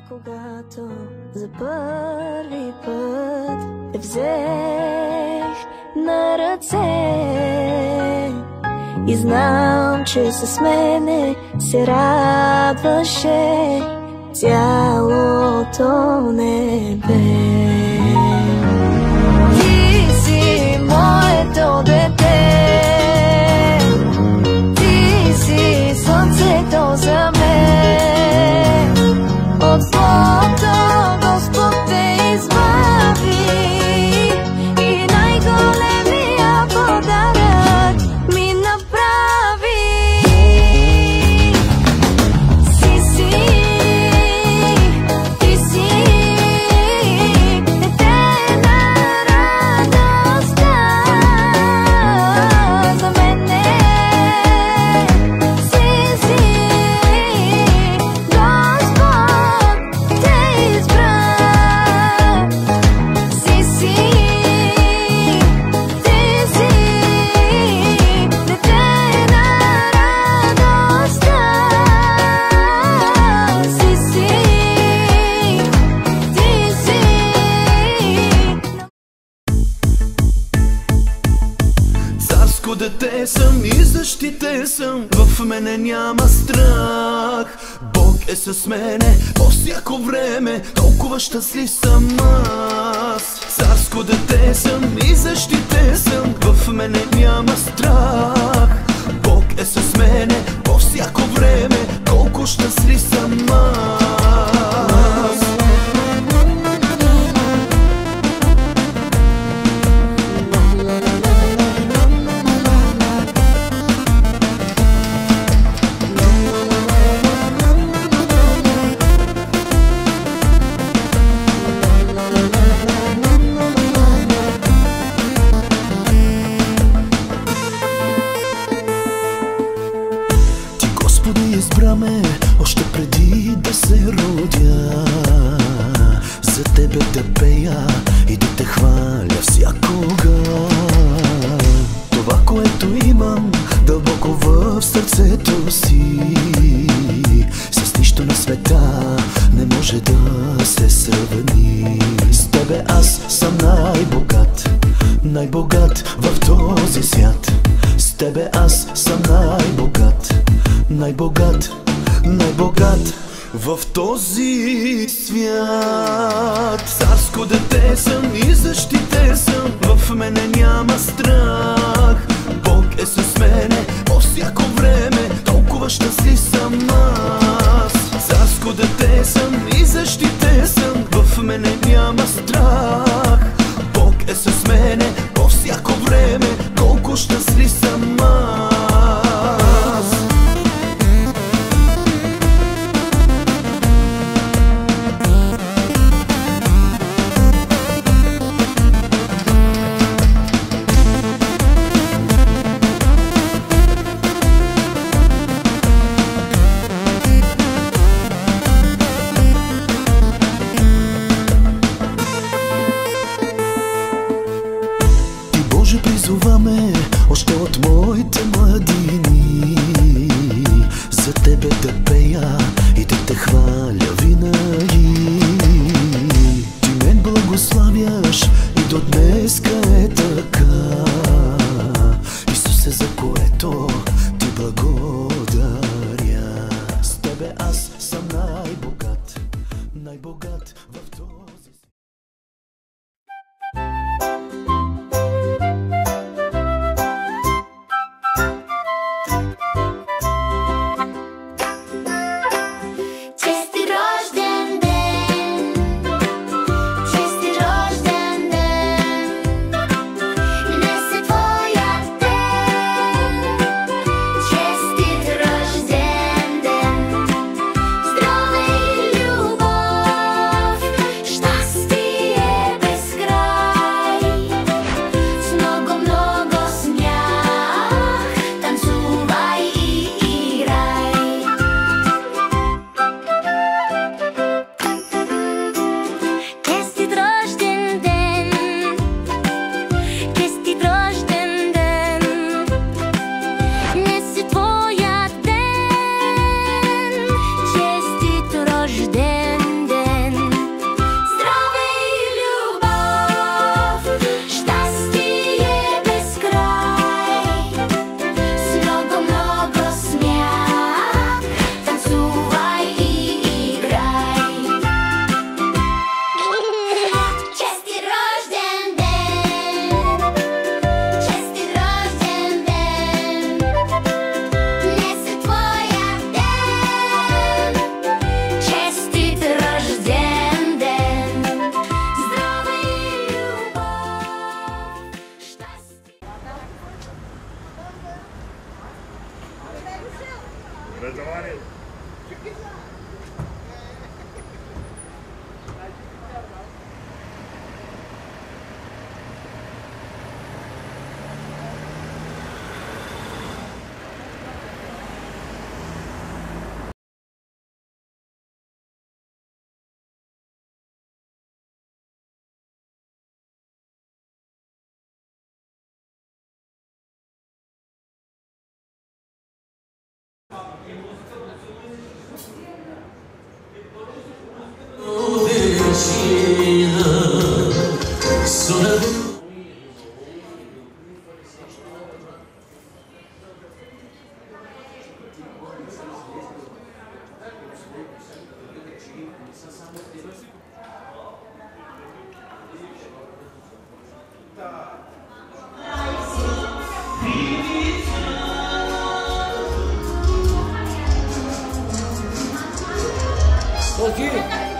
когато за първи път те взех на ръце и знам, че с мене се радваше цялото небе. Ти си моето дете, ти си слънцето за мен. От злото Господ те избави и най-големия подарък ми направи. Ти си дете на радостта за мене. Дете съм и защитен съм, в мене няма страх. Бог е с мене по всяко време, толкова щастлив съм аз. Царско дете съм и защитен съм, в мене няма страх. Бог е с мене по всяко време, колко щастлив съм аз. Избра ме още преди да се родя, за тебе да пея и да те хваля всякога. Това, което имам дълбоко в сърцето си, с нищо на света не може да се сравни. С тебе аз съм най-богат, най-богат в този свят. С тебе аз съм най-богат, най-богат, най-богат в този свят. Царско дете съм и защитен съм, в мене няма страх. Бог е с мене по всяко време, толкова щастлив съм аз. Царско дете съм и защитен съм, в мене няма страх. Бог е с мене по всяко време, колко щастлив съм аз.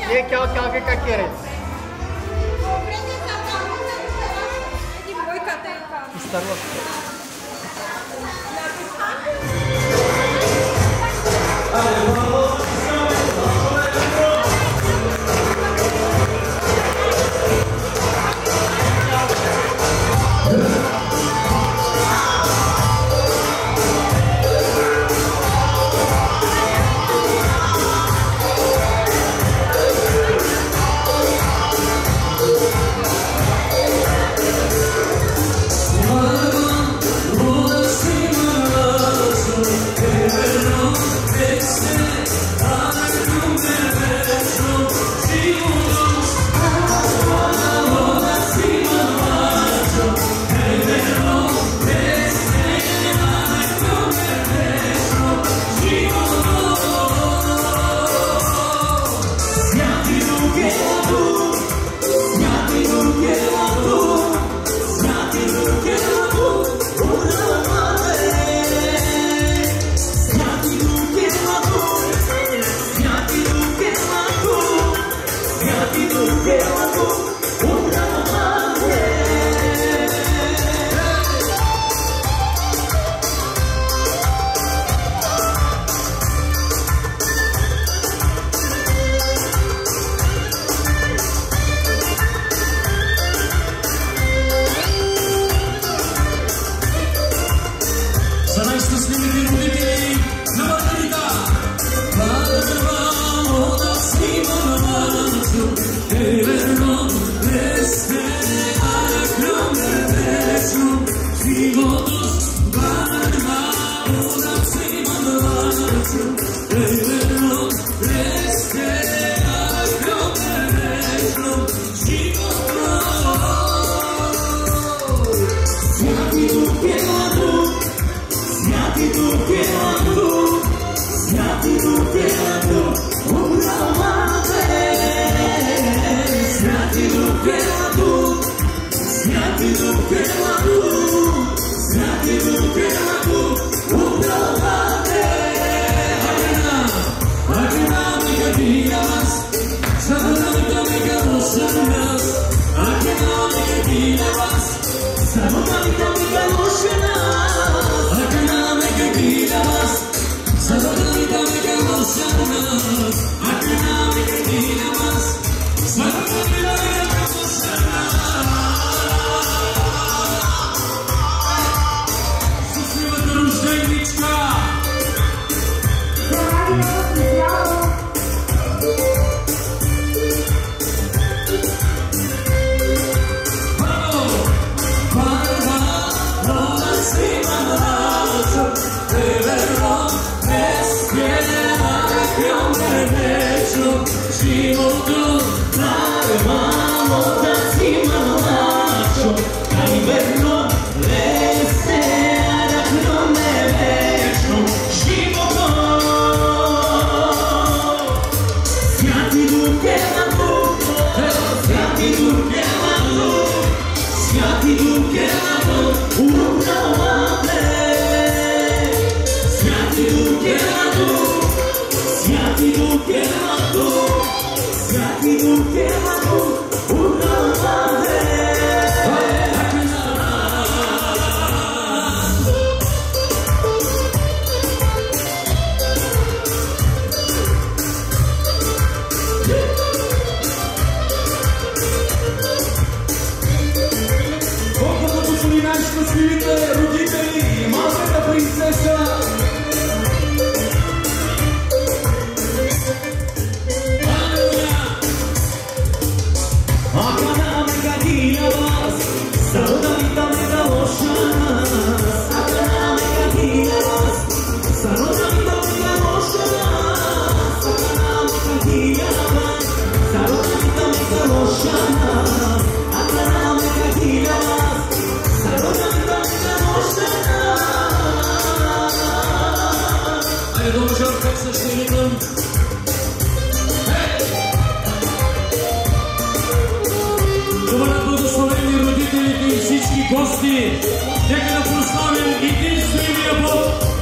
ये क्या के कह रहे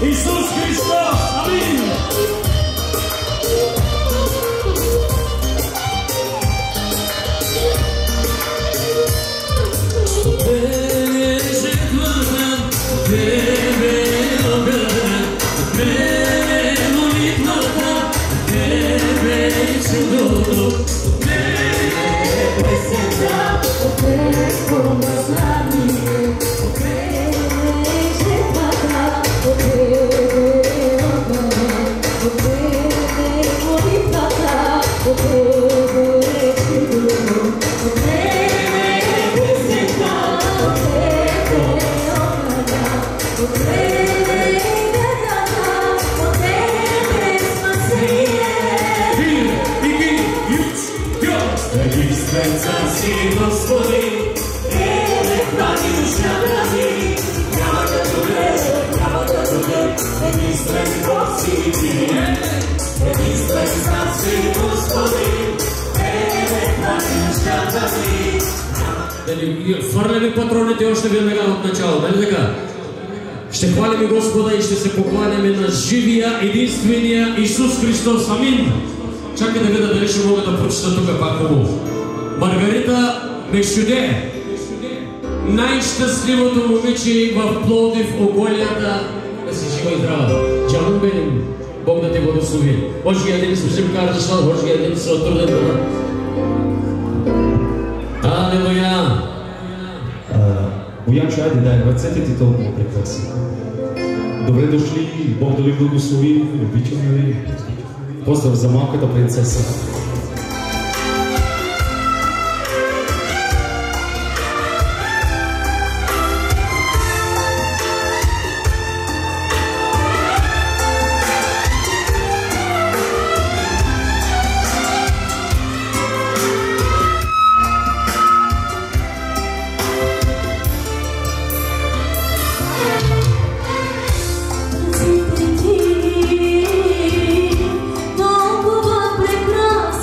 Исус Христос. Амин. Фърляме патроните още веднага от начало, нали така? Ще хвалим Господа и ще се покланяме на живия, единствения Исус Христос. Амин! Чакай да видя дали ще мога да прочита тук пак хубаво. Маргарита Мешуде, най-щастливото момиче в Пловдив, околията, да си жива и здрава. Джамун Беним, Бог да те благослови. Божия ден служим карта, Божия ден се отруден да. Алелуя! Боянчо, айде дай ръцете ти толкова прекрасни. Добре дошли, Бог да ви благослови, обичаме ви. Поздрав за малката принцеса. Толкова прекрасен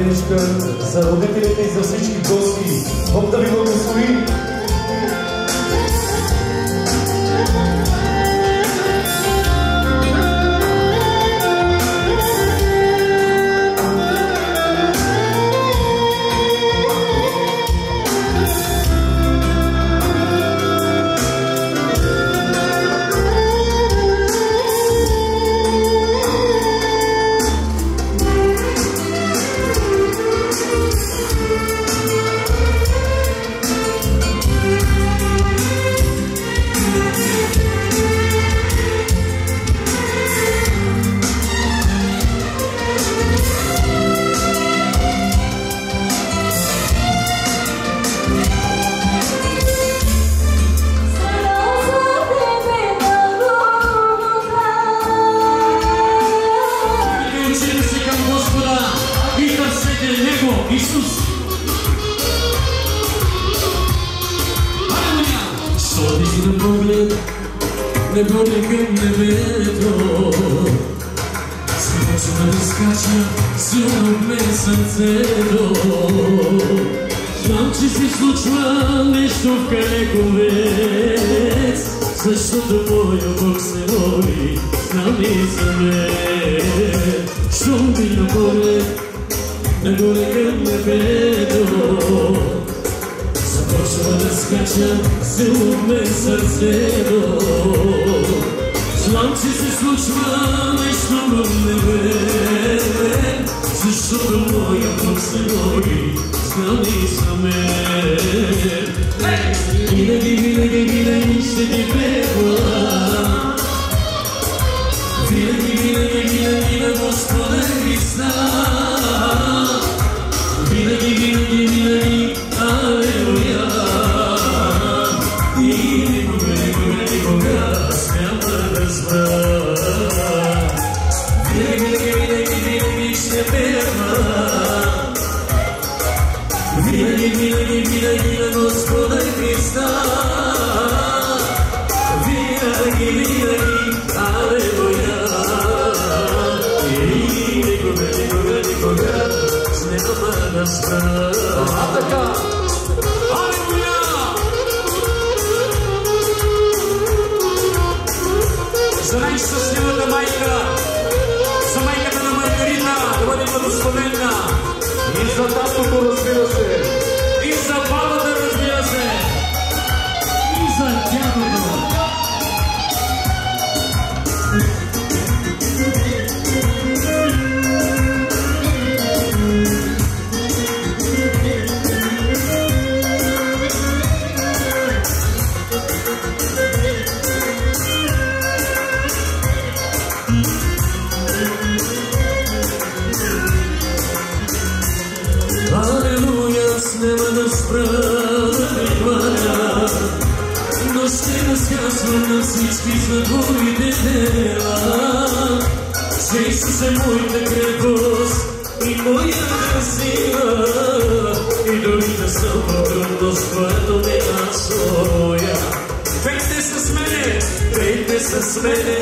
песничка за родителите и за всички гости. Бог да ви благослови! Знам, че се случва нещо в Калековец, защото моя Бог се моли с нами за мен. Щом ми нагоре към небето, започва да скача силно в сърцето. Знам, че се случва нещо в небе, защото моя Бог се моли с нами за мен. Винаги ще ти пева, винаги на Господа Христа. Винаги, алелуя. И никога аз няма да спра. Винаги ще пева, винаги на Господа Христа. Винаги, алелуя. И никога аз няма да спра. Алелуя! За най-щастливата майка, за майката на Маргарита, да бъде благословена. И за татото, разбира се. И за бабата, разбира се. И за дядото. Няма да спра да ми хваля, но ще разказвам на всички за твоите дела. Че Исус е моята крепост и моята сила, и дори да съм в трудност, което няма своя. Пейте с мене, пейте с мене.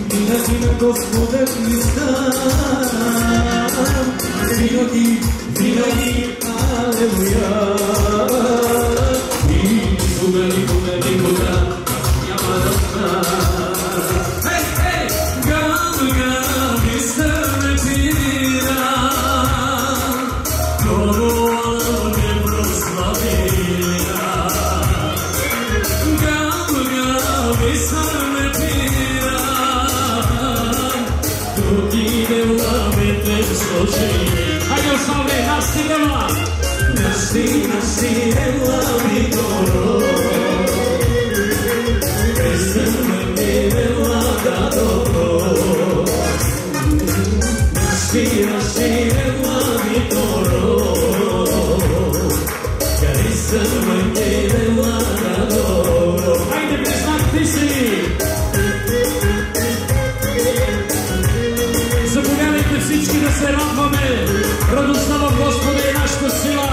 Винаги на Господа Христа. Винаги, алелуя. И никога няма да спра. Гамга ми се репира, много ме прославира. Гамга ми се репира, други дела ме те сложи. Хайде остави, настигава! Настигава ми добро. Пресъмна ми дела да добро. Настигава ми добро. Пресъмна ми дела да добро. Хайде, признахте си! Заповядайте всички да се радваме! Радостта в Господа е нашата сила!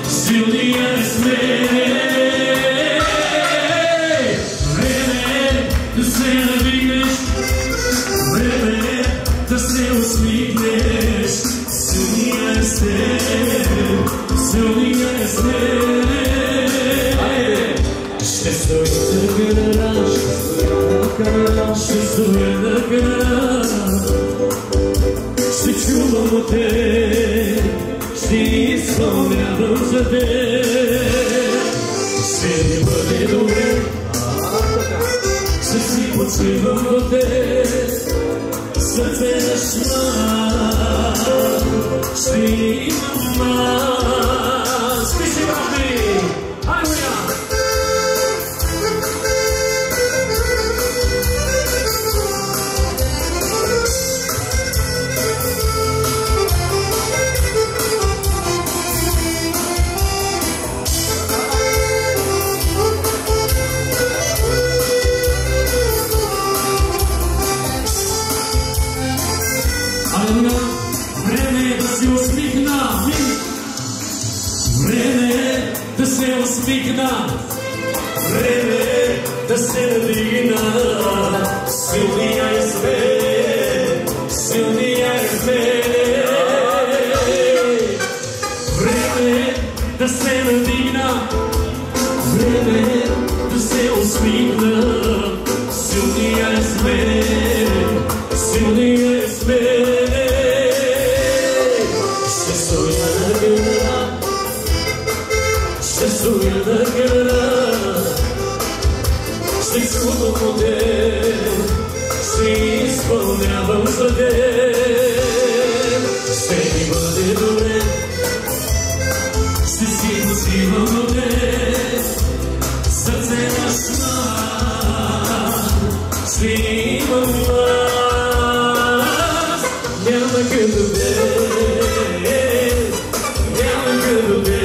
Silly I say, усмихнеш, силния е снег, силния е снег. Ще стоя на града, ще стоя на града, ще чувам от теб, ще изпълнявам за теб. Ще ми бъде добре, ще си почивам от теб, сърце на шмат, ще имам аз. Спиши, брати! Алелуя! Време е да се усмихна, време е да се усмихна, време е да се надигна. Силния е свет, силния е свет. Време е да се надигна, време е да се усмихна. Силния е свет, силния е свет. Ще стоя на града, ще чувам от теб, ще изпълнявам за теб. Ще ми бъде добре, ще си почивам от теб, сърце на шмат, ще имам аз. Няма като теб, няма като теб.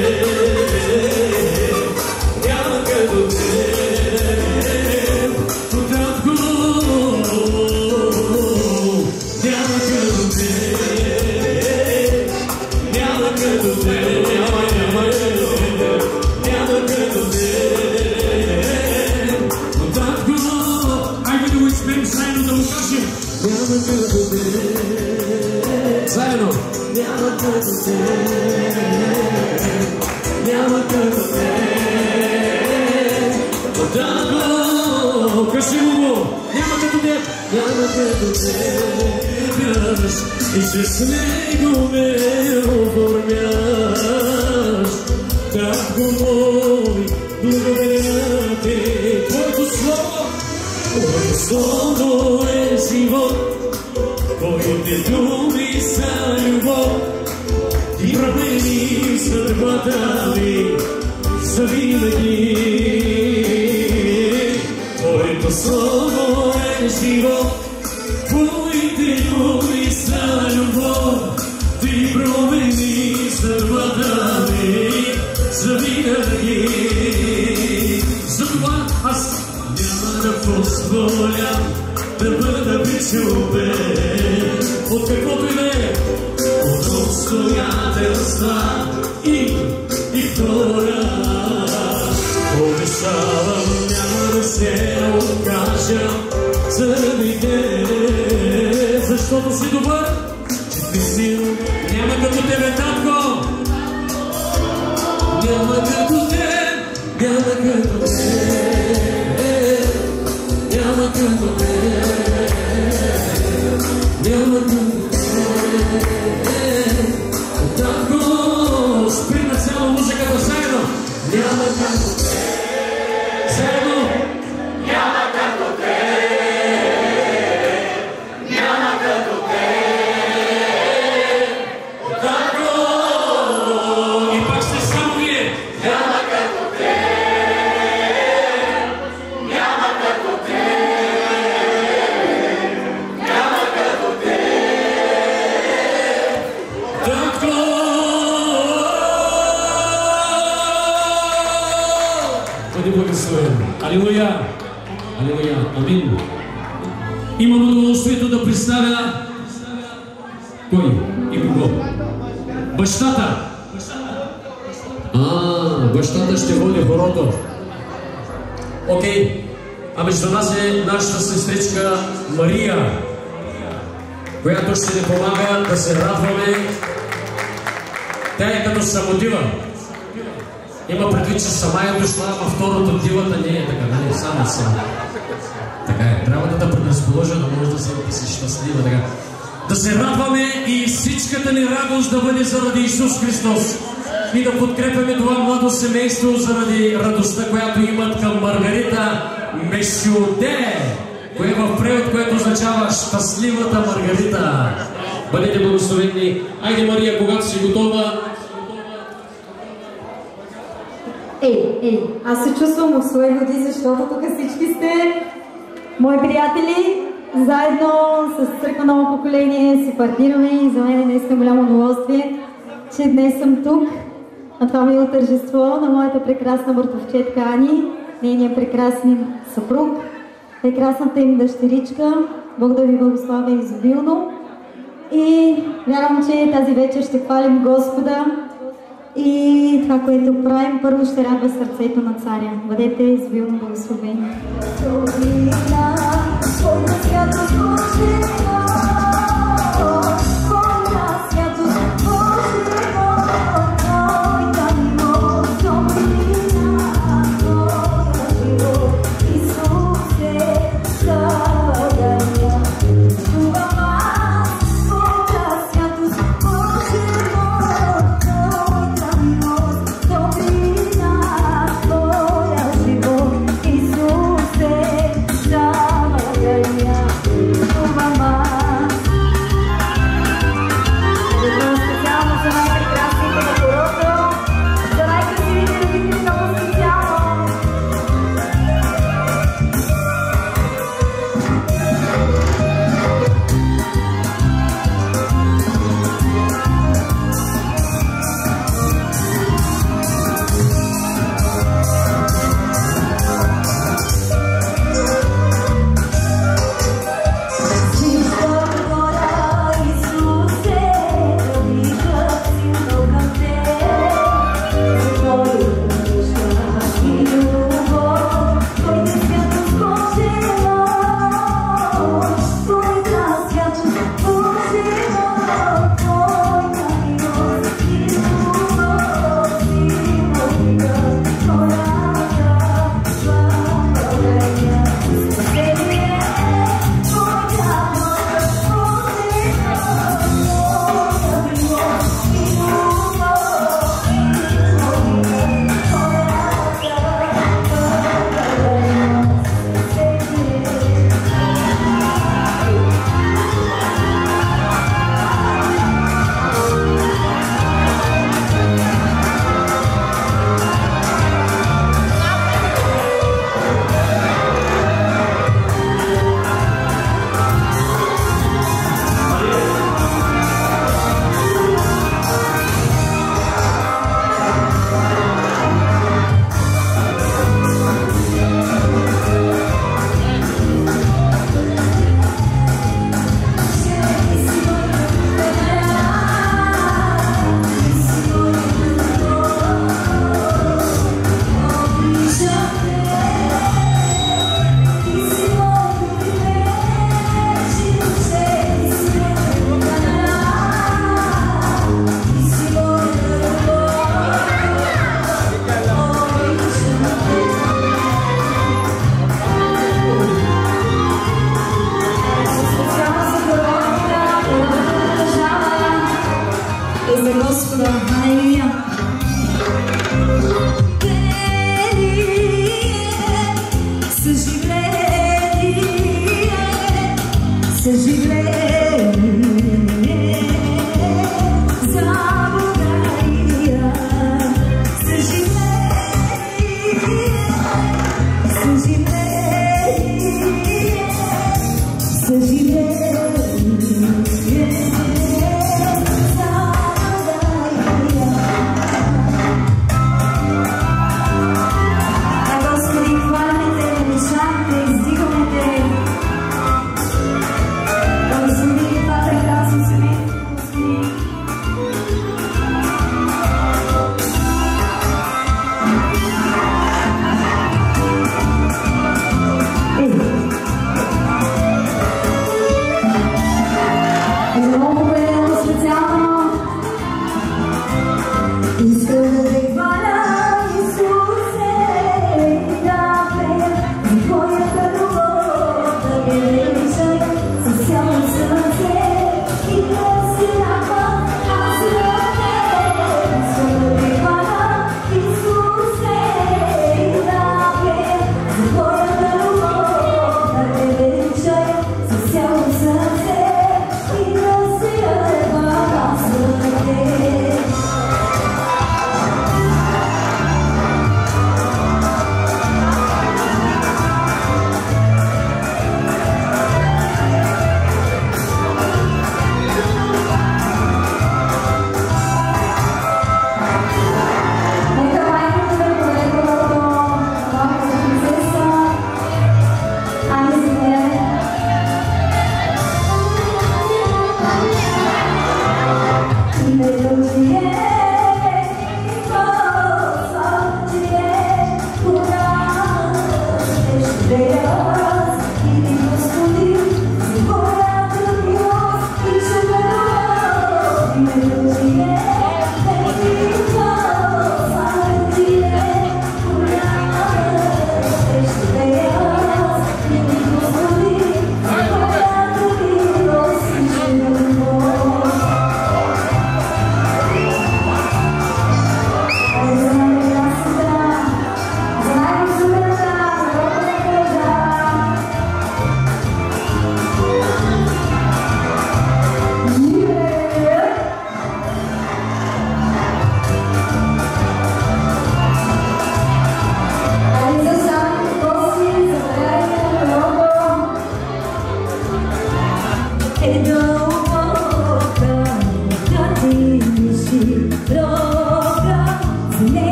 Заедно! Няма като теб, няма като теб. Отдавна, красиво му! Няма като теб, няма като теб. И че с него ме оформяш. Татко мой, благодаря ти. Твоето слово е живот. Твоите думи са любов, ти промени съдбата ми завинаги. Твоето слово е живот, твоите думи са любов, ти промени съдбата ми завинаги. Затова аз няма да позволя да бъда причупен от каквото и да е, от обстоятелства и хора. Обещавам, няма да се откажа заради теб, защото си добър, че ти си. Няма като тебе, татко, няма като теб, няма като теб, няма като теб. Няма като теб. Татко, спри на цяла музиката заедно. Няма като теб. Заедно. Няма като теб. Няма като теб. Татко. И пак сте само вие. Няма като теб. Няма като теб. Бъде благословен. Алилуя! Алилуя! Амин! Имам удоволствието да представя кой и кого? Бащата! Бащата ще води хорото. Окей. А между нас е нашата сестричка Мария. която ще ни помага да се радваме. Тя е като самодива. Има предвид, че сама е дошла, а второто дивата не е така, нали? Само. Така е, трябва да предразположа, да може да си щастлива. Така. Да се радваме и всичката ни радост да бъде заради Исус Христос. И да подкрепяме това младо семейство заради радостта, която имат към Маргарита Мешуде, кое е в превод, което означава щастливата Маргарита. Бъдете благословени. Айде, Мария, когато си готова. Аз се чувствам в свои води, защото тук всички сте мои приятели. Заедно с Църква Ново поколение си партнираме и за мен е наистина голямо удоволствие, че днес съм тук на това мило тържество на моята прекрасна братовчетка Ани, нейния прекрасен съпруг, прекрасната им дъщеричка. Бог да ви благославя изобилно. И вярвам, че тази вечер ще хвалим Господа и това, което правим, първо ще радва сърцето на царя. Бъдете изобилно благословени. Господи,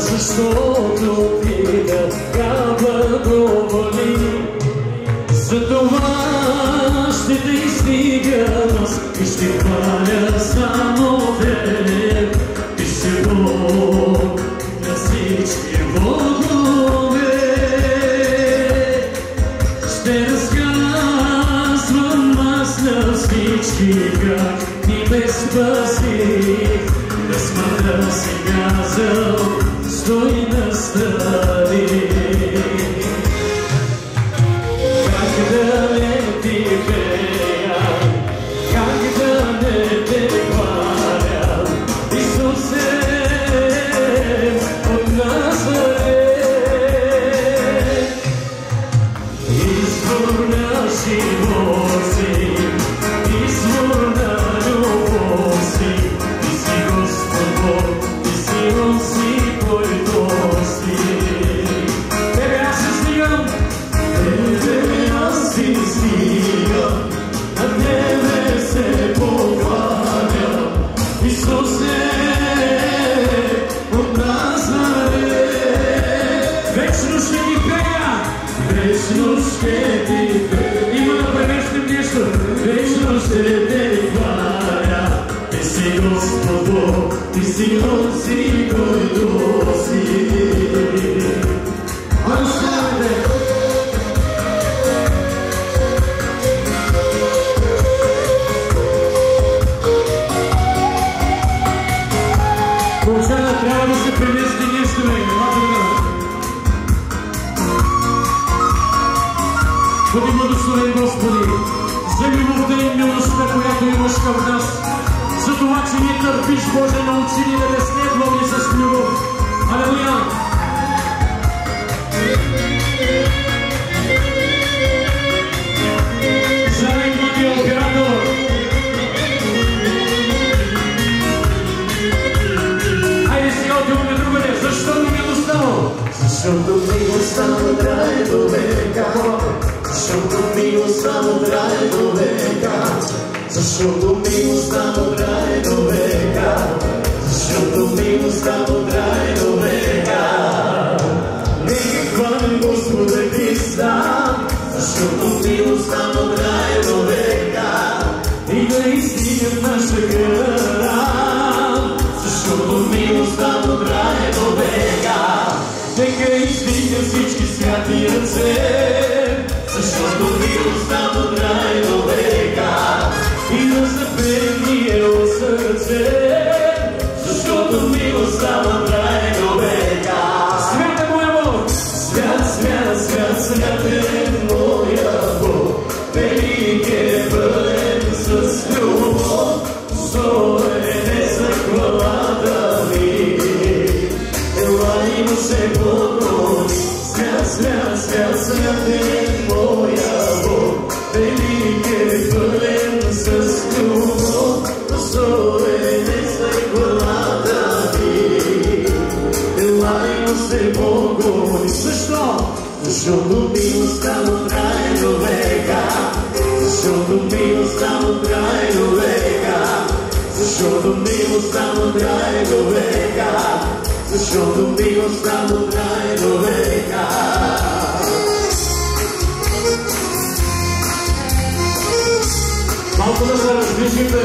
защото ти трябва доволи. За това ще те издигам и ще хваля само теб. Ти ще Бог на всички богове. спаси, да смъртта си казал, стой настрани. Как да не ти пея, как да не те хваля, Исусе от Назарет. Извор на живот си, извор на любов си, ти си Господ Бог, ти си онзи, който си. Тебе аз се стигам, тебе аз си стигам, на тебе се покланям, Исусе от Назарет. Вечно ще ти пея, вечно ще ти пея. Има да превещем нещо. Вечно ще те хваля. Ти си Господ Бог, ти си онзи, който си. Славете! Момчета, трябва да се принести нещо, бе. Бъди благословен, Господи, за любовта и милостта, която имаш към нас, за това, че ни търпиш, Боже, научи ни да не следваме с любов. Алелуя! Зарай, младия оператор! Хайде сега отиваме другаде, защото ми е останало? Защото ми остана трае до века. Защото милостта му трае до века, защото милостта му трае до века, защото милостта му трае до века. Нека хвалим Господа Христа, защото милостта му трае до века. И да издигнем нашата кръра, защото милостта му трае до века. Нека издигнем всички святи ръце, защото милостта му трае до века. И да запеем ние от сърце, защото милостта му трае до века. Свят е моя Бог! Свят, свят, свят, свят е моя Бог. Велик е, пълен с любов, стоен е за хвалата ми. Ела и му се поклони. Свят, свят, свят, свят е моя Бог, велик е, пълен с любов, достоен е за хвалата ми. Ела и му се поклони. Защо? Защото милостта му трае до века, защото милостта му трае до века, защото милостта му трае до века, защото милостта му трае до века. Малко да се различите.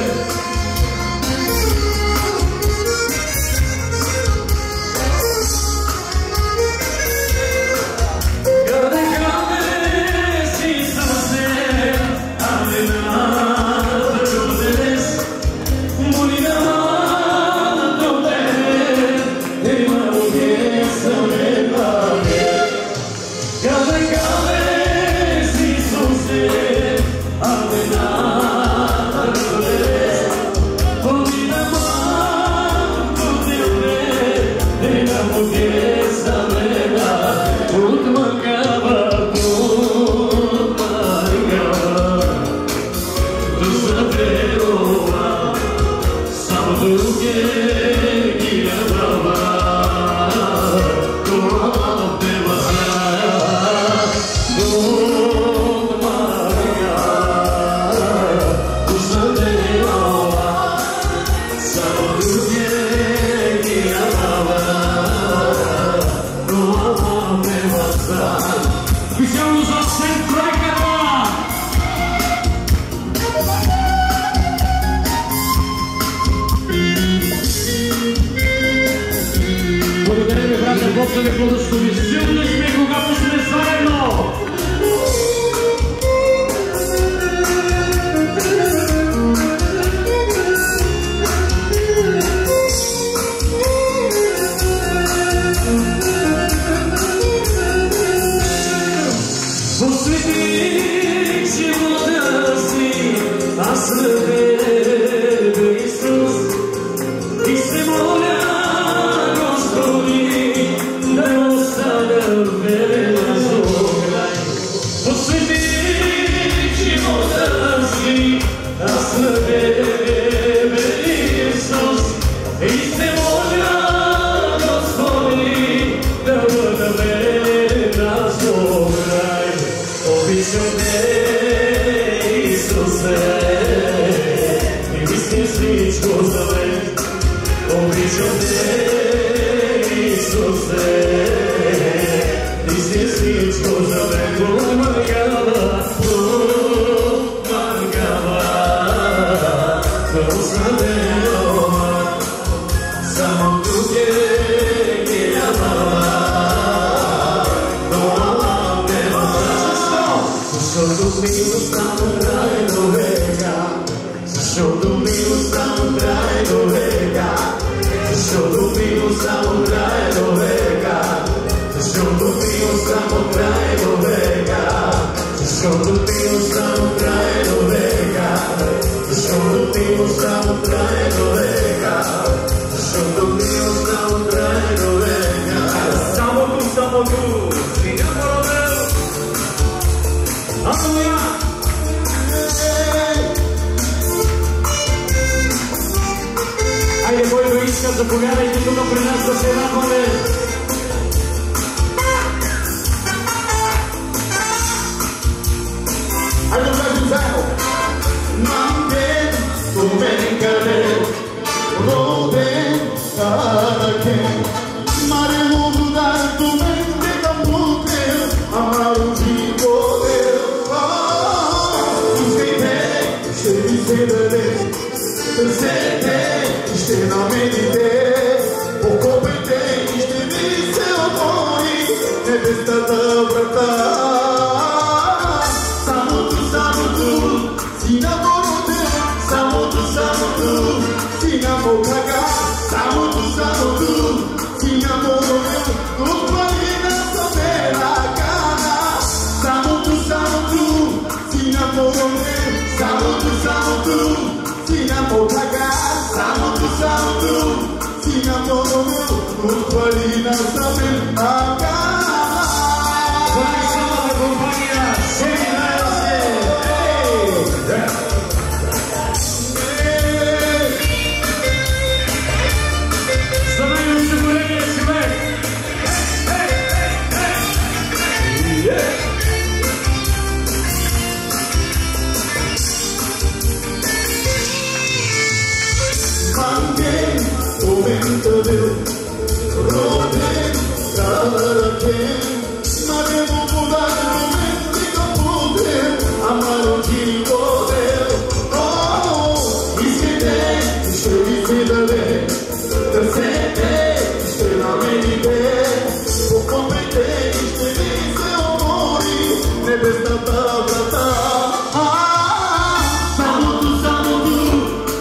Бог да ви благослови. Силни сме, когато сме заедно. живота си, аз на Тебе, Исус, и се моля, Господи, да остана верен до край. Посвети живота си, аз на Тебе, Исус, и се моля, Господи, да бъда верен до край. Обичам Те, Исусе, и мисля всичко за мен. Обичам Те, Исусе, мисля всичко за мен. Помагава, да остане дома, само тук ги няма. Защото милостта му трае до века, защото милостта му трае до века, защото милостта му трае до века, защото милостта му трае до века, защото милостта му трае до века, защото милостта му трае до века, защото милостта му трае до века. Само ту, сина породел. Аллилуйя! Айде, който иска, заповядайте тук при нас да се радваме. Айде, кажем заедно. Манген, тумен кадел, роден каракен, марело вода, тумен дека мутел, амаро живодел. Ще ви се даде, търсете и ще намерите, покопете и ще ви се отвори небесната врата. Самото си на Боготе, самото си на Бога, самото си на Боготе, отвори на собена кана. Самото си на Боготе, самото си на Бога, самото си на Боготе, отвори на собена кана. Вайсовата компания, Роден, каракен, марело вода, тумен дека мутел, амаро живодел. Искайте, ще ви се даде, търсете, ще намерите, покопете и ще ви се отвори небесната врата. Самото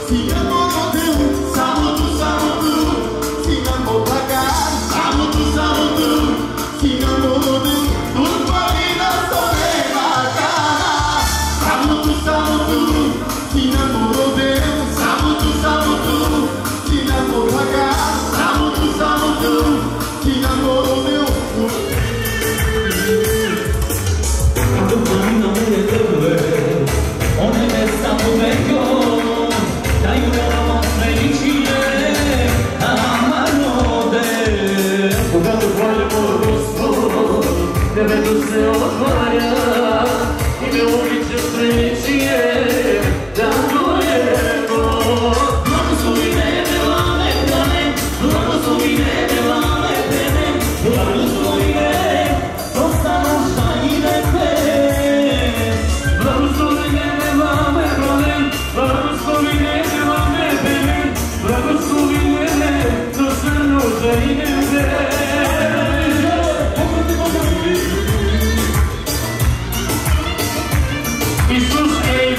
си на Боготе, самото си на Бога, самото си на Боготе, отвори на солена кана. Самото си на Боготе, самото си на Бога, самото си на Боготе. Когато хваля Господ, небето се отваря и ме обича стремичие да до Него. Благослови ме, ме, благослови ме, ме, благослови ме, остана и небес. Благослови ме, благослови ме, благослови ме, до сърнота и небес. Исус е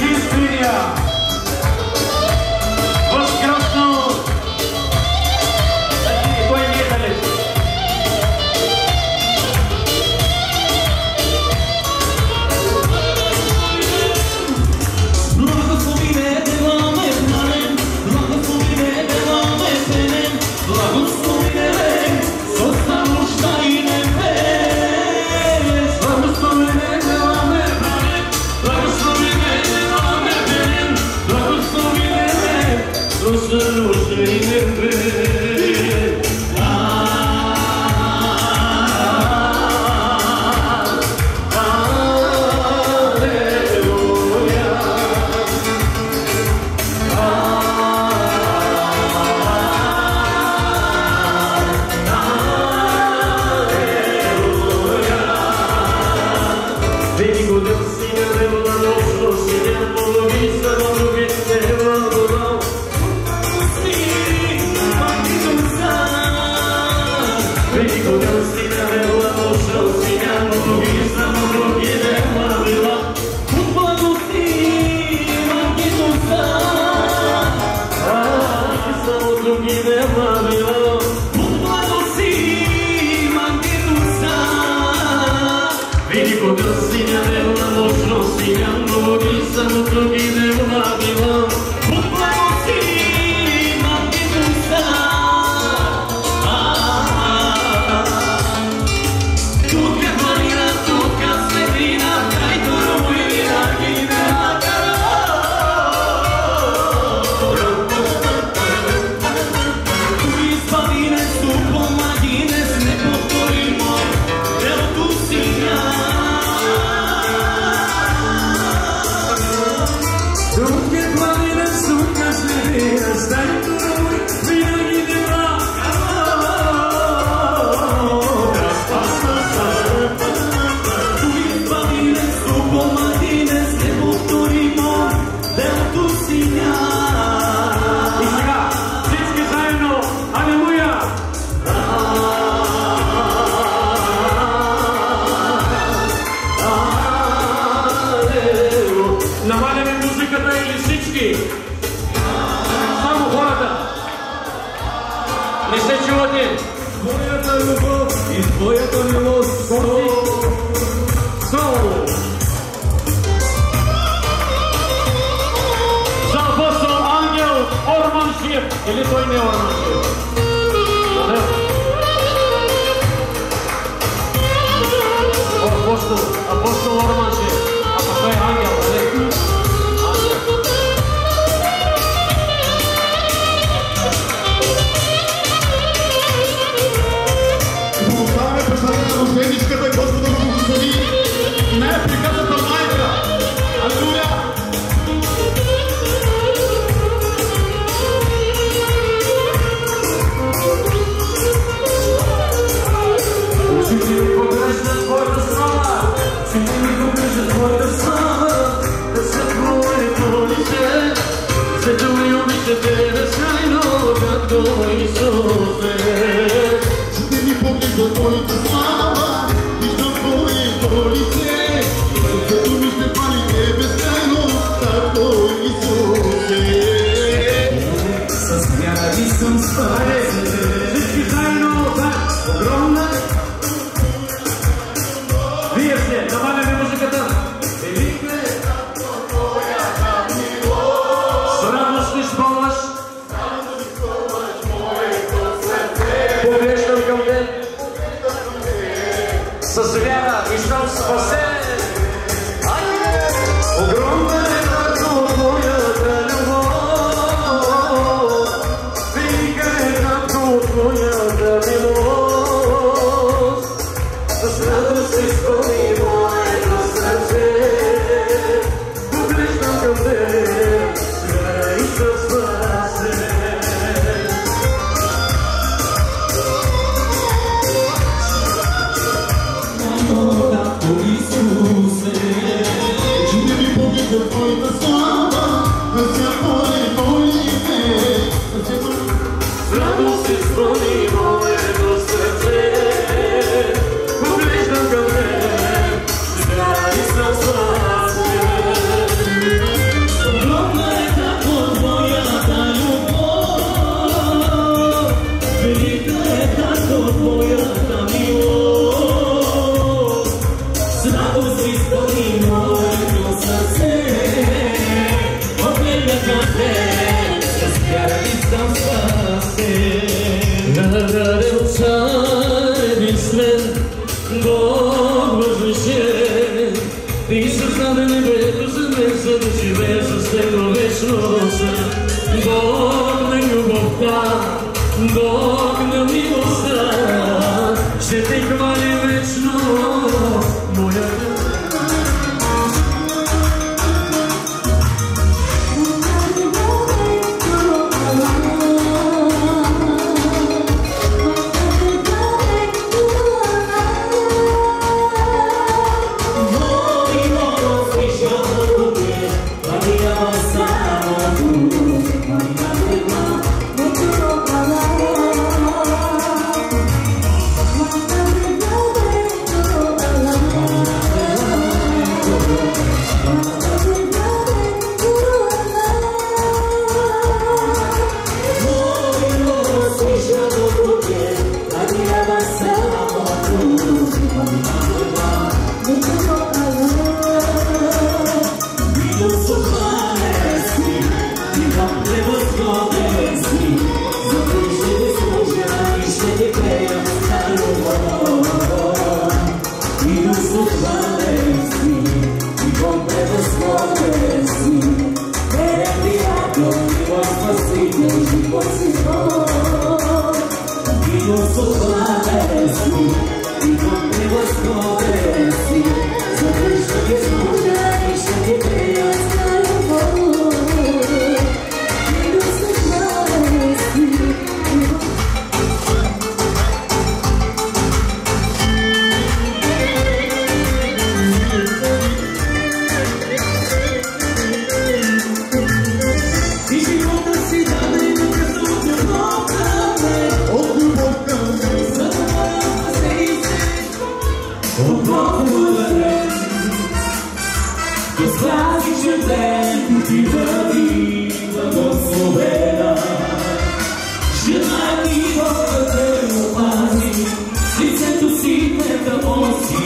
Или той не е Орманшев? Апостол Орманшев. А пък той е ангел, нали? Поставяме представяне на рожденичката и Господа да го благослови. Не е приказата майка. Алелуя! С вяра и съм спасен. Огромна е като твоята любов, велика е като твоята милост. С радост изпълни моето сърце, поглеждам към теб, с вяра и съм спасен. Радост изпълни моето сърце, поглеждам към теб, с вяра и съм спасен. Огромна е като твоята любов, велика е като твоята милост. С радост изпълни моето сърце, поглеждам към теб, с вяра и съм спасен. Награден цар единствен, Бог възвишен, Ти създаде небето за мен, за да живея с Него вечност. Бог на любовта, Бог на милостта, ще Те хвали вечно, моя Oh,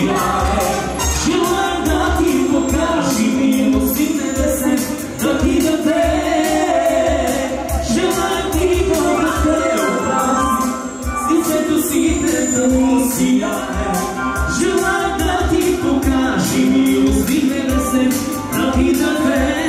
сияе. Желай да ти покажи милост и небесен, да ти даде. Желай ти да те образи, с лицето си да сияе. Желай да ти покажи милост и небесен, да ти даде.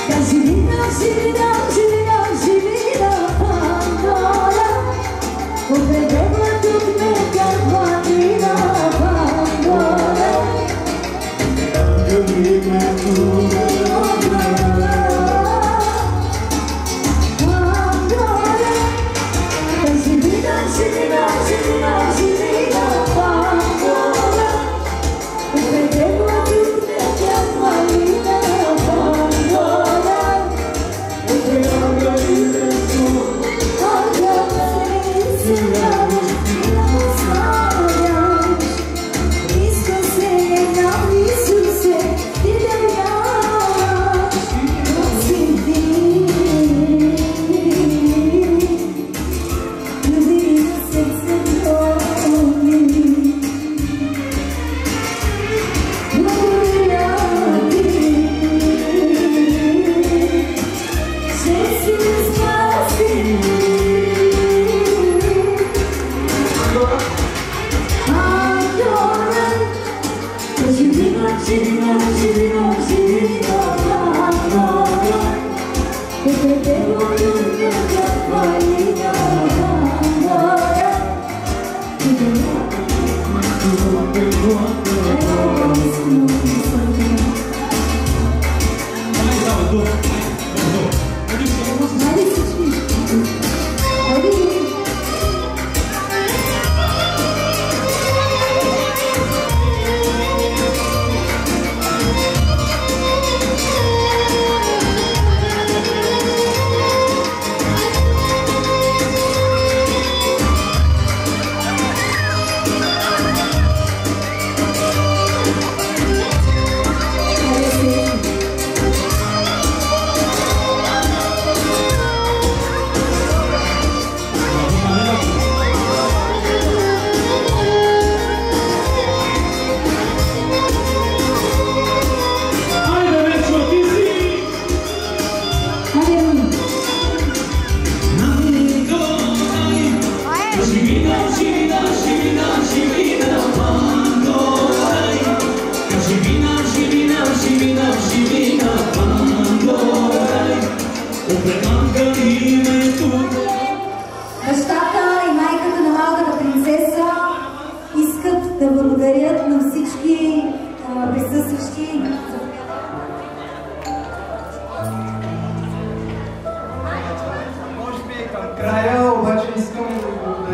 Cause you didn't know,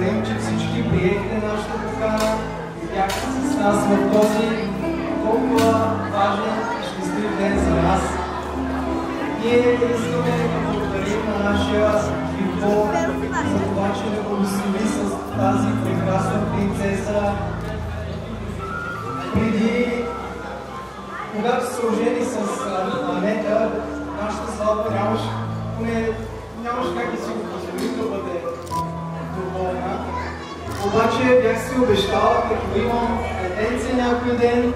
благодарим, че всички приехте нашата покана и бяхте с нас в този толкова важен и щастлив ден за нас. Ние искаме да благодарим на нашия Бог за това, че да благослови с тази прекрасна принцеса. Преди, когато се ожени с Анета, нашата сватба нямаше как да си го позволи да бъде доволна. Обаче бях си обещала, като имам детенце някой ден,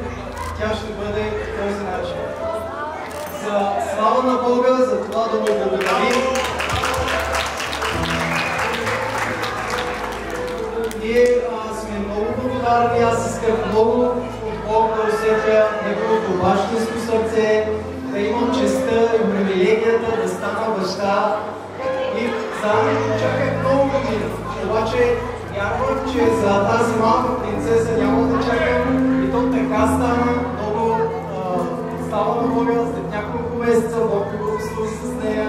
тя ще бъде по този начин. За слава на Бога, за това да му благодарим. Ние сме много благодарни, аз искам много от Бог да усетя неговото бащинско сърце, да имам честта и привилегията да стана баща. И заедно чаках много години. Обаче вярвам, че за тази малка принцеса няма да чакам. И то така стана. Много слава на Бога, след няколко месеца Бог ми благослови с нея.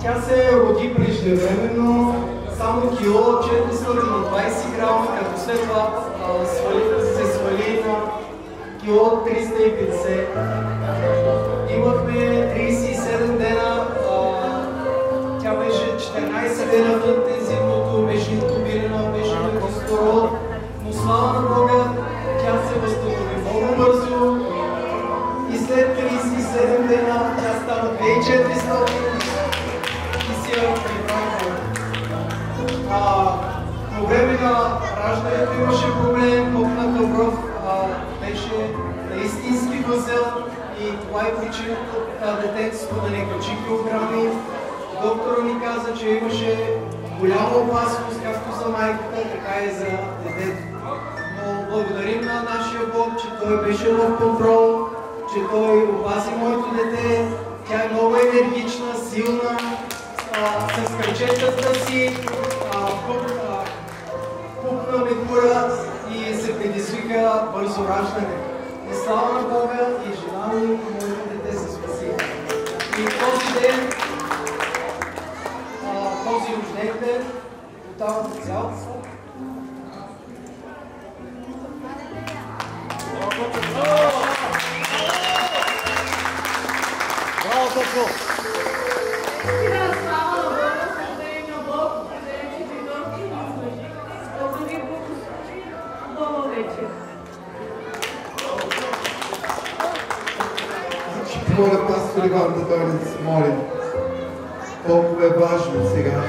Тя се роди преждевременно, само кило 420 грама, като след това се свали на кило 350. Имахме 37 дена, тя беше 14 дена в интензивното, беше интубирана, беше на кислород, но слава на Бога, тя се възстанови много бързо и след 37 дена тя стана 2400 и си я прибрахме. По време на раждането имаше проблем, копната връв беше на истински възел и това е причината детенцето да не качи килограми. Доктора ни каза, че имаше голяма опасност, както за майката, така и за детето. Но благодарим на нашия Бог, че Той беше в контрол, че Той опази моето дете. Тя е много енергична, силна, с кръчетата си, пукна мекура и се предизвика бързо раждане. И слава на Бога и жена ми и моето дете се спаси. И този ден, този рожден ден, отдавам за цялата свата. Браво, Тошко! Моля пастор Иван да дойде да се молим. Колко е важно сега.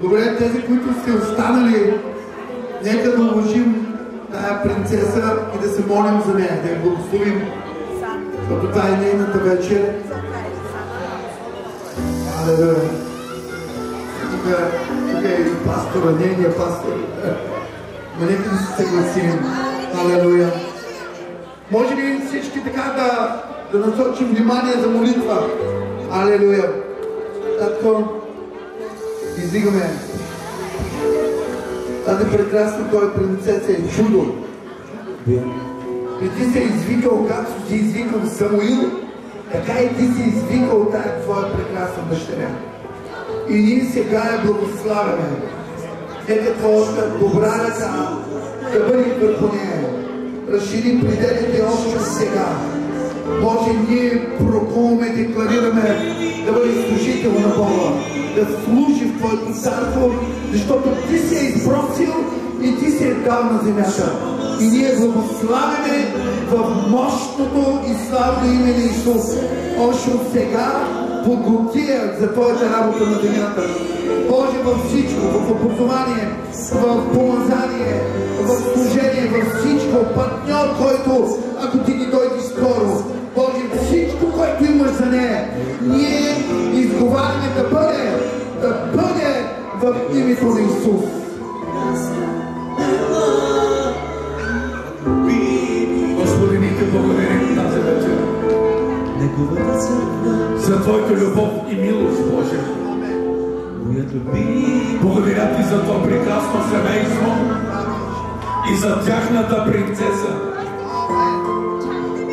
Добре, тези, които сте останали, нека да уважим тая принцеса и да се молим за нея, да я благословим, защото това е нейната вечер. Алелуя. Тук е и пастора, нейния пастор. Но нека да се съгласим. Алелуя. Може ли всички така да насочим внимание за молитва? Алелуя! Татко, издигаме. Тази прекрасна той принцеса е чудо. И ти се извикал, както си извикал Самуил, така и ти си извикал тая твоя прекрасна дъщеря. И ние сега я благославяме. Нека твоята добра ръка да бъде върху нея. Разшири пределите още сега. Боже, ние проколваме, декларираме да бъде служител на Бога, да служи в Твоето царство, защото Ти си е изпросил и Ти си е дал на земята. И ние благославяме в мощното и славно име на Исус. Още от сега подготвя за Твоята работа на земята. Боже, във всичко, в образование, в помазание, в служение, във всичко, партньор, който, ако Ти ни дойдеш скоро, Боже, всичко, което имаш за нея, ние изговаряме да бъде в името на Исус. Господи, ние Те благодарим тази вечер за Твоята любов и милост, Боже. Благодаря Ти за това прекрасно семейство и за тяхната принцеса.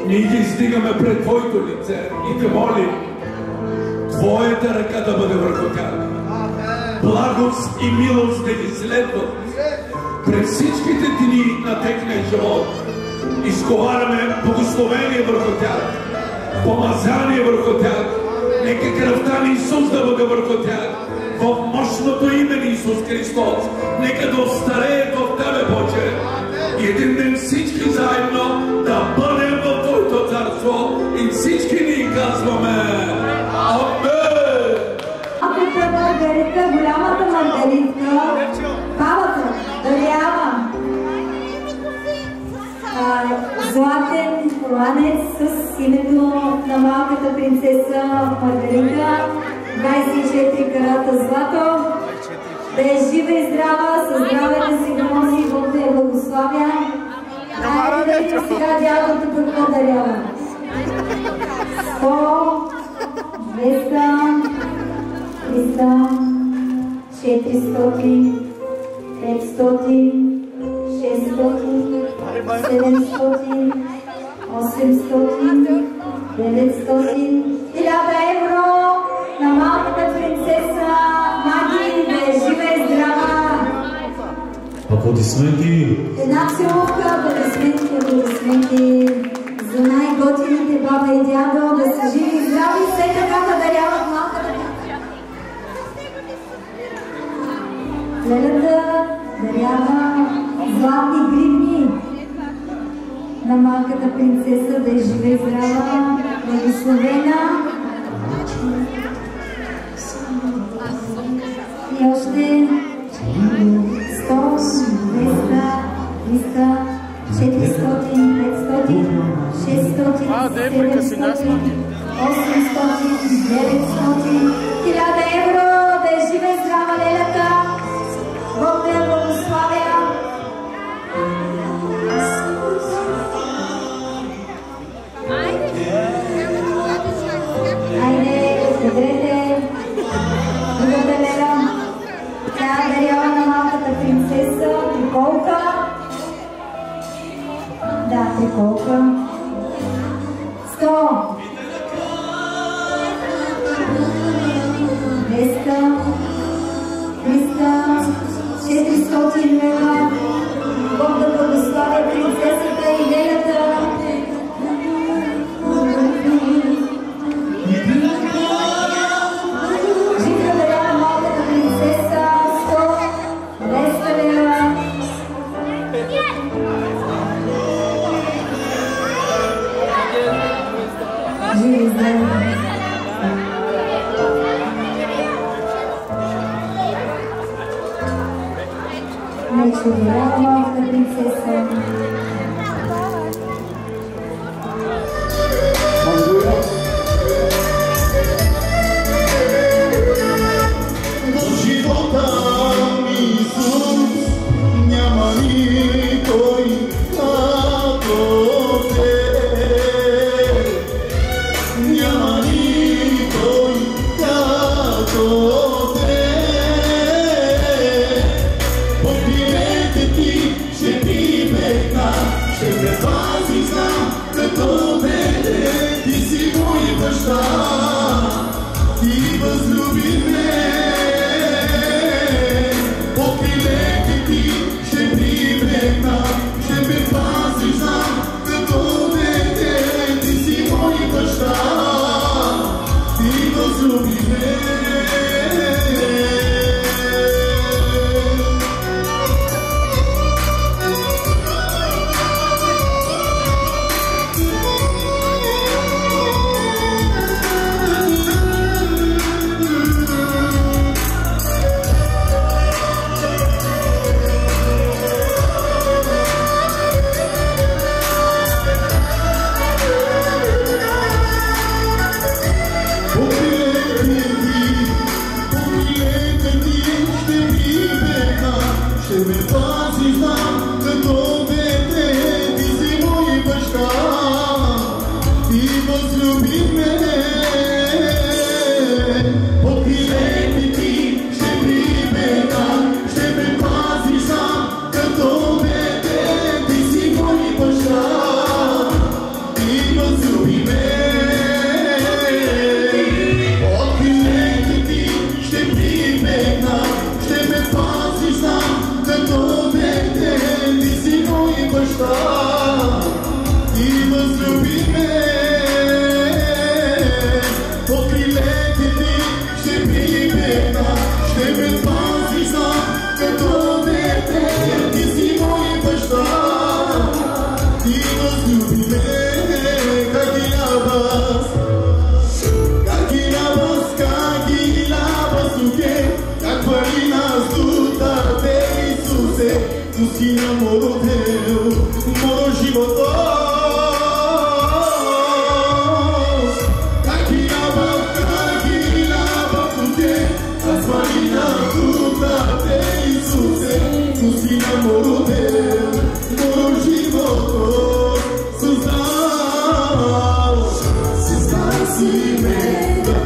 Ние ги стигаме пред Твоето лице и Те молим Твоята ръка да бъде върху тях. Благост и милост да ги следват през всичките дни на техния живот. Изговаряме благословение върху тях, помазание върху тях. Нека кръвта на Исус да бъде върху тях. В мощното име на Исус Христос. Нека да остареят в Тебе, Боже. И един ден всички заедно да бъдем в Твоето царство. И всички ни казваме Амен! Апата Маргарита, голямата Маргаритка, бабата дарява златен ланец с името на малката принцеса Маргарита, 24 карата злато, да е жива и здрава, със здраве да си носи, Бог да я благославя. Айде да сега дядото какво дарява. 100, 200, 300, 400, 500, 600, 700, 800, 900, 1000 евро на малката принцеса Маги, да е жива и здрава. Аплодисменти! Една целувка, аплодисменти за най-готините баба и дядо, да са живи и здрави, все така да даряват малката принцеса. Лелята дарява златни гривни на малката принцеса, да е жива и здрава, благословена. И още 100, 200, 300, 400, 500, 600, 700, 800, 900, 1000 евро, да е жива и здрава лелята. Бог да я благославя. Айде, подрете другата леля. Тя дарява на малката принцеса триколка. Да, триколка. 100, 200, 300, 400 лева. Бог да благославя принцесата и лелята. Жива дарява малката принцеса 100, 200 лева. Живи здрави. Нека дарява малката принцеса. В живота ми Исус няма никой като Те. Няма никой като Те. Покрилете Ти ще прибегна, ще ме пази, знам, като Тебе. Ти си мой баща, Ти възлюби ме. Покрилете Ти ще прибегна, ще ме пазиш, знам, като дете. Ти си мой баща,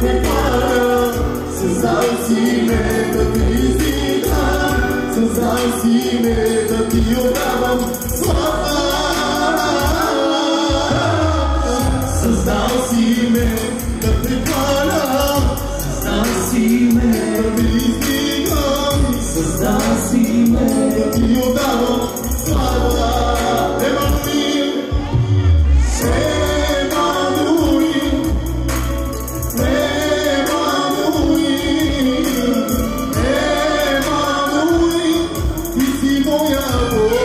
те хваля, създал си ме да те издигам, създал си ме да ти отдавам слава. Създал си ме да те хваля, създал си ме да те издигам, създал си ме да ти отдавам слава. Емануил, Емануил, Емануил, Емануил, ти си моя Бог.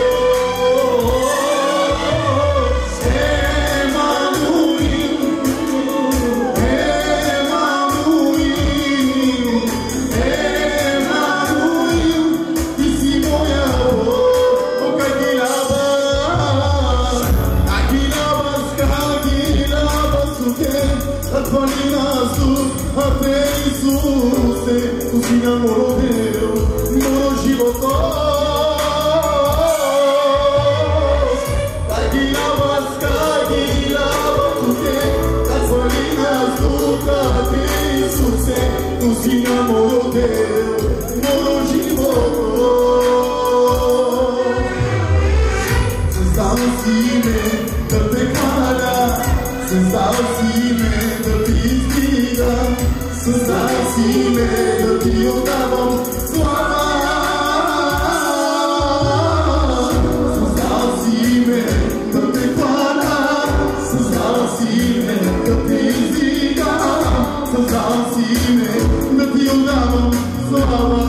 Tu si namorou meu, morou životom. Kagilabas, tuke, as colinas do Cate Isuse. Tu si namorou meu, morou životom. Създал си ме да те хваля, създал си ме да ти издигам, създал си ме да ти отдавам слава. Създал си ме да те хваля, създал си ме да те издигам, създал си ме да ти отдавам слава.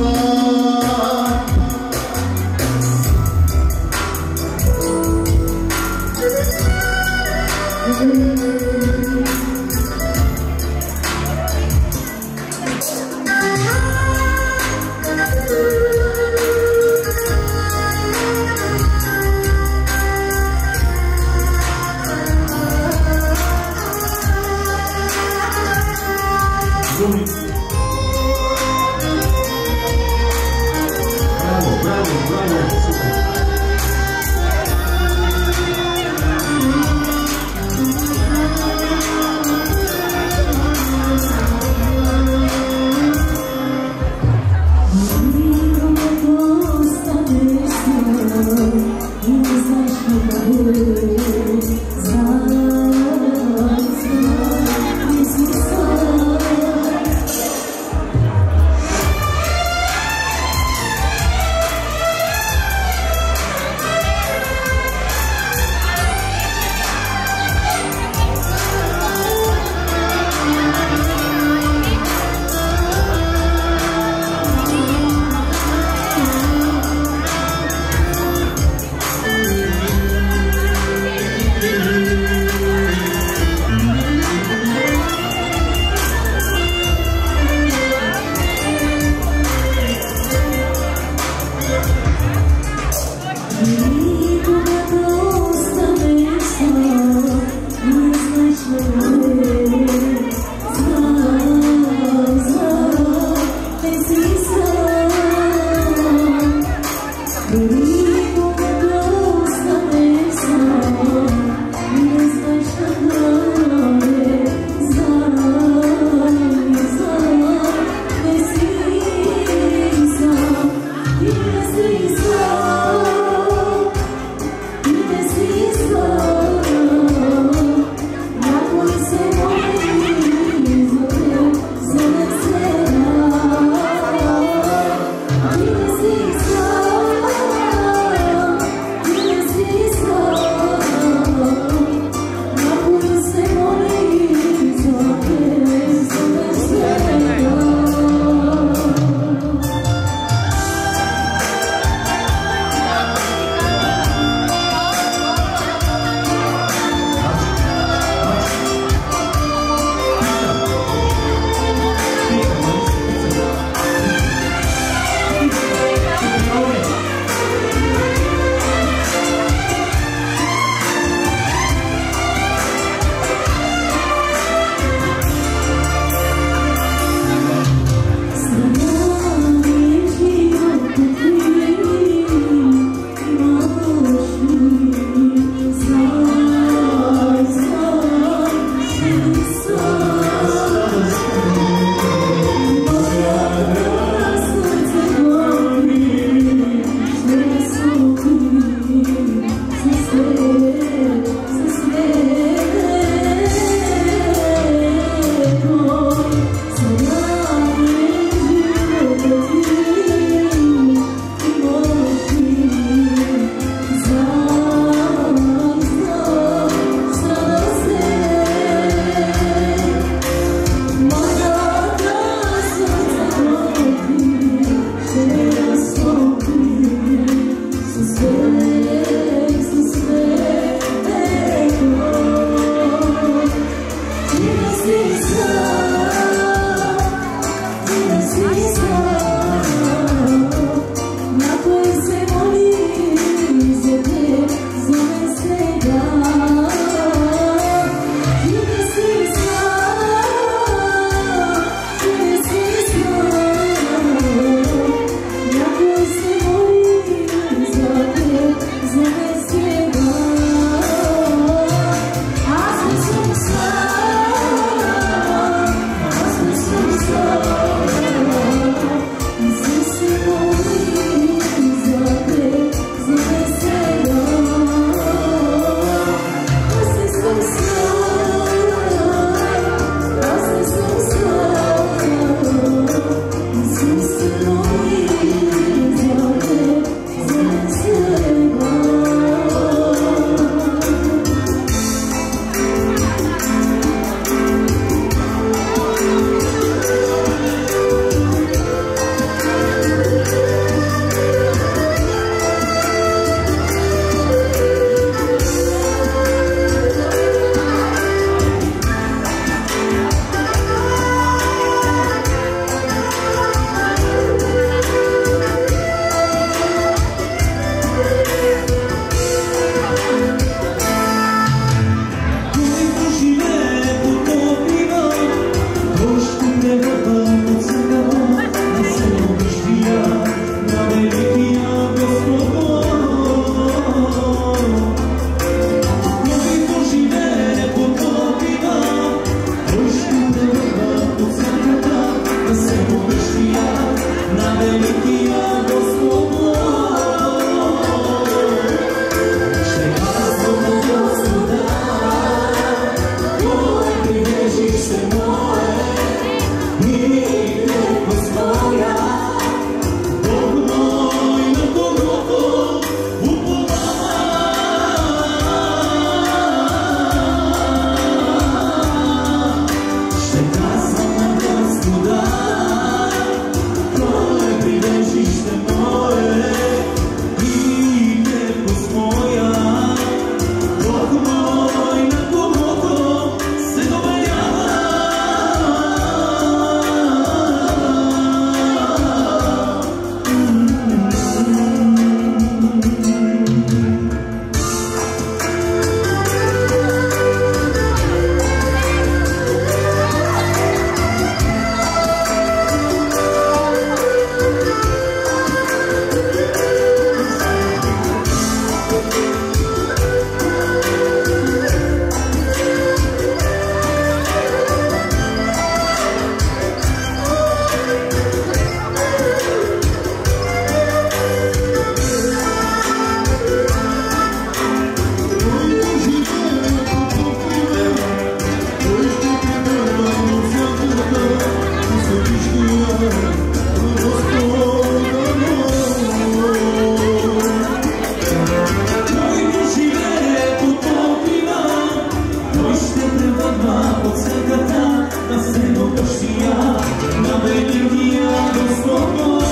душия на великия Господ.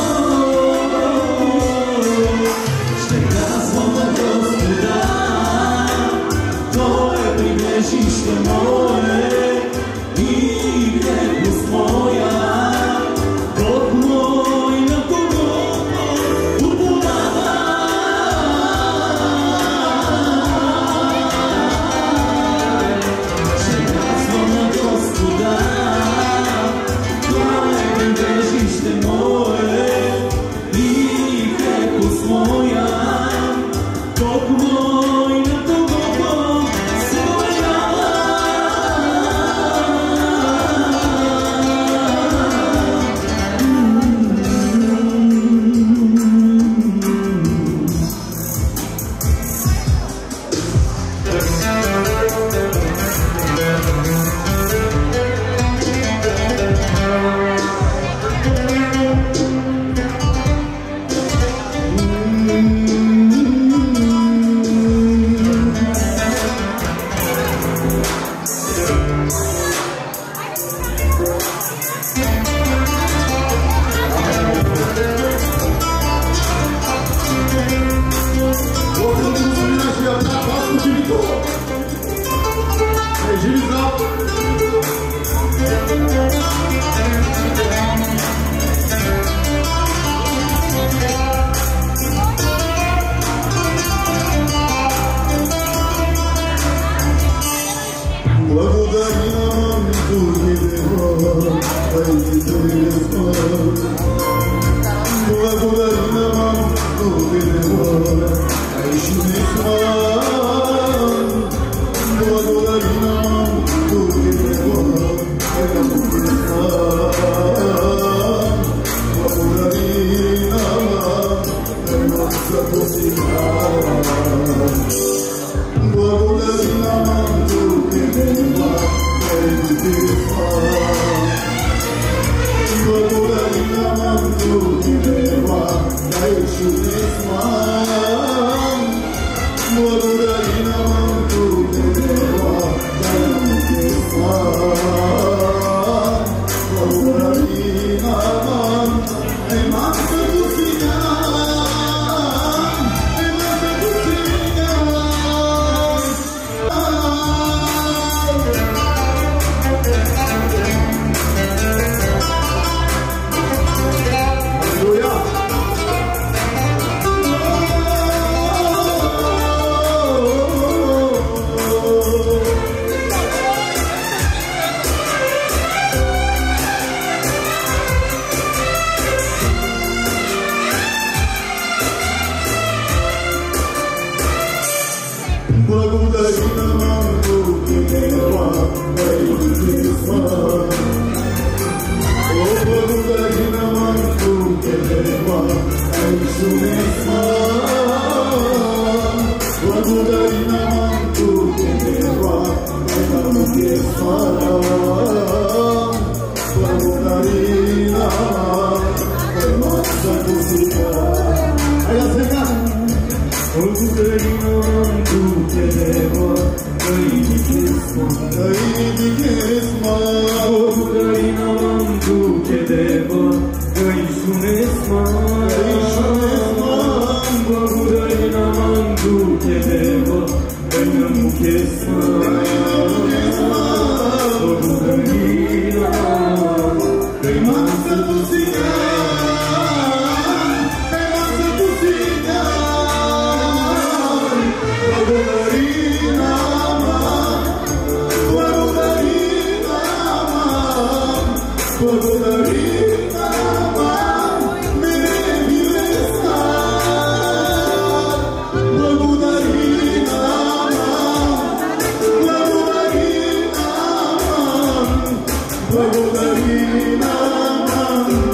Ще казвам на Господа, Той е прибежище мое и крепост моя, Бог мой, на когото уповава. Ще казвам на Господа, Той е прибежище мое и крепост моя, Бог мой, на когото се доверява. Благодари нам.